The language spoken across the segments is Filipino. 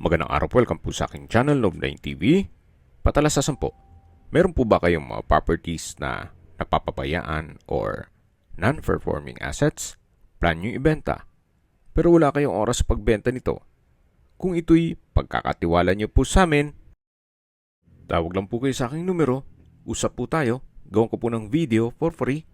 Magandang araw po, welcome po sa aking channel, Love9 TV. Patalasasan po, meron po ba kayong mga properties na napapabayaan or non-performing assets? Plan nyo ibenta, pero wala kayong oras sa pagbenta nito. Kung ito'y pagkakatiwala nyo po sa amin, tawag lang po kayo sa aking numero, usap po tayo, gawin ko po ng video for free.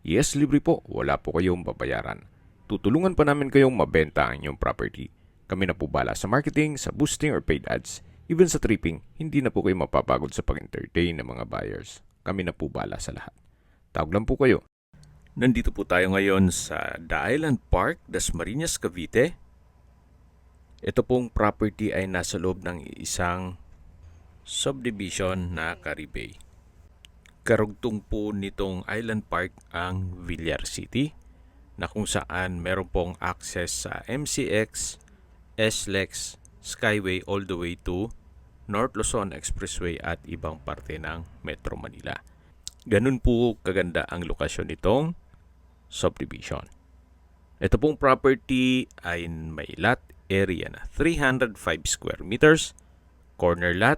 Yes, libre po, wala po kayong babayaran. Tutulungan pa namin kayong mabenta ang inyong property. Kami na po bala sa marketing, sa boosting or paid ads. Even sa tripping, hindi na po kayo mapapagod sa pag-entertain ng mga buyers. Kami na po bala sa lahat. Tawag lang po kayo. Nandito po tayo ngayon sa The Island Park, Dasmariñas, Cavite. Ito pong property ay nasa loob ng isang subdivision na Caribay. Karugtong po nitong Island Park ang Villar City, na kung saan meron pong access sa MCX, SLEX, Skyway all the way to North Luzon Expressway at ibang parte ng Metro Manila. Ganun po kaganda ang lokasyon nitong subdivision. Ito pong property ay may lot area na 305 square meters, corner lot,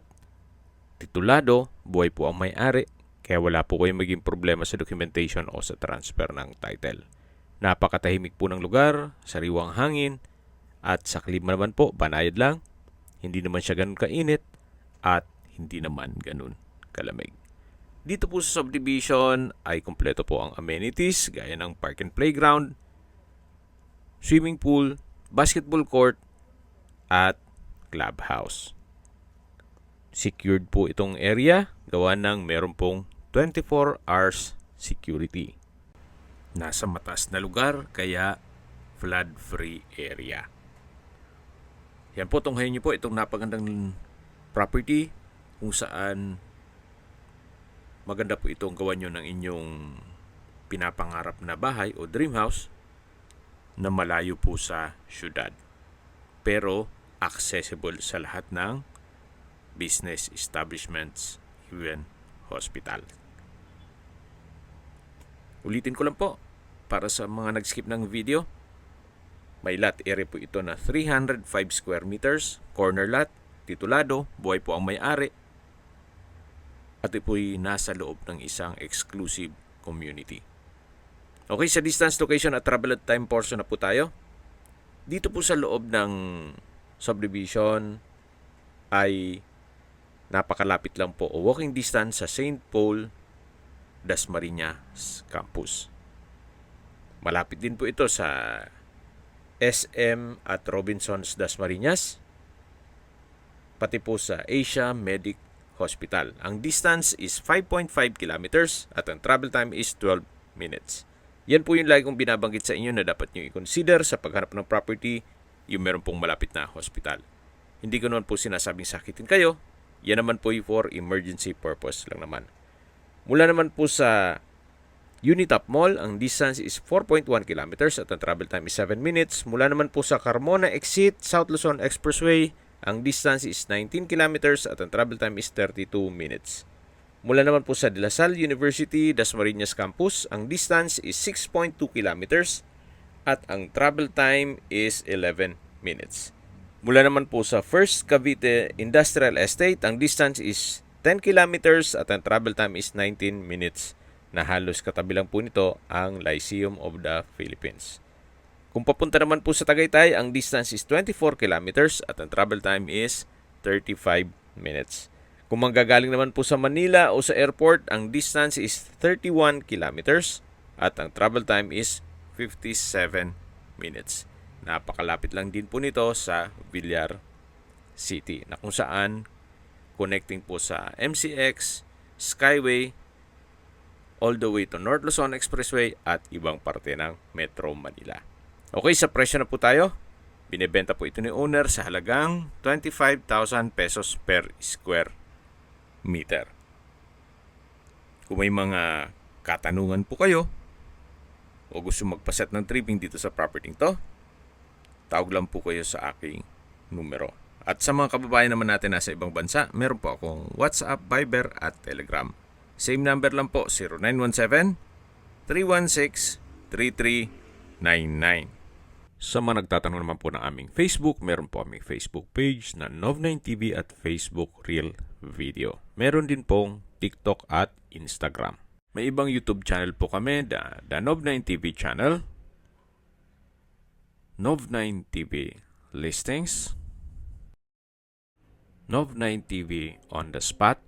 titulado, buhay po ang may-ari, kaya wala po kayong maging problema sa documentation o sa transfer ng title. Napakatahimik po ng lugar, sariwang hangin, at sa klima naman po, banayad lang. Hindi naman siya ganun kainit at hindi naman ganun kalamig. Dito po sa subdivision ay kumpleto po ang amenities gaya ng park and playground, swimming pool, basketball court, at clubhouse. Secured po itong area gawa ng meron pong 24 hours security. Nasa mataas na lugar kaya flood-free area. Yan po, tunghayin niyo po itong napagandang property kung saan maganda po itong gawan nyo ng inyong pinapangarap na bahay o dream house na malayo po sa syudad. Pero accessible sa lahat ng business establishments, even hospital. Ulitin ko lang po para sa mga nag-skip ng video. May lot area po ito na 305 square meters, corner lot, titulado, buhay po ang may-ari. At ito po'y nasa loob ng isang exclusive community. Okay, sa distance, location at travel at time portion na po tayo. Dito po sa loob ng subdivision ay napakalapit lang po o walking distance sa St. Paul, Dasmariñas Campus. Malapit din po ito sa SM at Robinsons Dasmariñas, pati po sa Asia Medic Hospital. Ang distance is 5.5 kilometers at ang travel time is 12 minutes. Yan po yung lagi kong binabanggit sa inyo na dapat nyo i-consider sa paghanap ng property, yung meron pong malapit na hospital. Hindi ko naman po sinasabing sakitin kayo, yan naman po for emergency purpose lang naman. Mula naman po sa Unitop Mall, ang distance is 4.1 kilometers at ang travel time is 7 minutes. Mula naman po sa Carmona Exit, South Luzon Expressway, ang distance is 19 kilometers at ang travel time is 32 minutes. Mula naman po sa De La Salle University, Dasmariñas Campus, ang distance is 6.2 kilometers at ang travel time is 11 minutes. Mula naman po sa First Cavite Industrial Estate, ang distance is 10 kilometers at ang travel time is 19 minutes. Na halos katabi lang po nito ang Lyceum of the Philippines. Kung papunta naman po sa Tagaytay, ang distance is 24 kilometers at ang travel time is 35 minutes. Kung manggagaling naman po sa Manila o sa airport, ang distance is 31 kilometers at ang travel time is 57 minutes. Napakalapit lang din po nito sa Villar City na kung saan connecting po sa MCX, Skyway, all the way to North Luzon Expressway at ibang parte ng Metro Manila. Okay, sa presyo na po tayo. Binebenta po ito ni owner sa halagang 25,000 pesos per square meter. Kung may mga katanungan po kayo o gusto magpaset ng tripping dito sa property to, tawag lang po kayo sa aking numero. At sa mga kababayan naman natin nasa ibang bansa, meron po akong WhatsApp, Viber at Telegram. Same number lang po, 0917-316-3399. Sa mga nagtatanong naman po ng aming Facebook, meron po aming Facebook page na Nov9TV at Facebook Reel Video. Meron din pong TikTok at Instagram. May ibang YouTube channel po kami, the Nov9TV channel, Nov9TV Listings, Nov9TV On The Spot,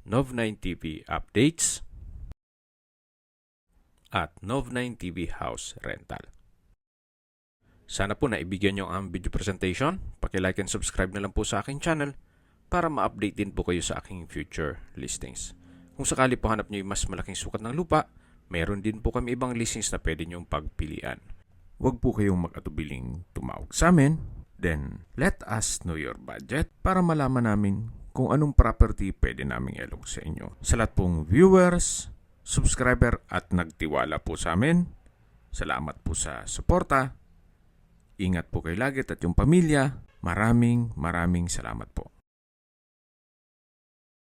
Nov9TV Updates, at Nov9TV House Rental. Sana po naibigyan nyo ang video presentation. Paki-like and subscribe na lang po sa aking channel para ma-update din po kayo sa aking future listings. Kung sakali po hanap nyo yung mas malaking sukat ng lupa, meron din po kami ibang listings na pwede nyong pagpilian. Huwag po kayong mag-atubiling tumawag sa amin. Then, let us know your budget para malaman namin kung anong property pwede naming ilog sa inyo. Sa lahat pong viewers, subscriber at nagtiwala po sa amin, salamat po sa suporta. Ingat po kayo lagi at yung pamilya. Maraming salamat po.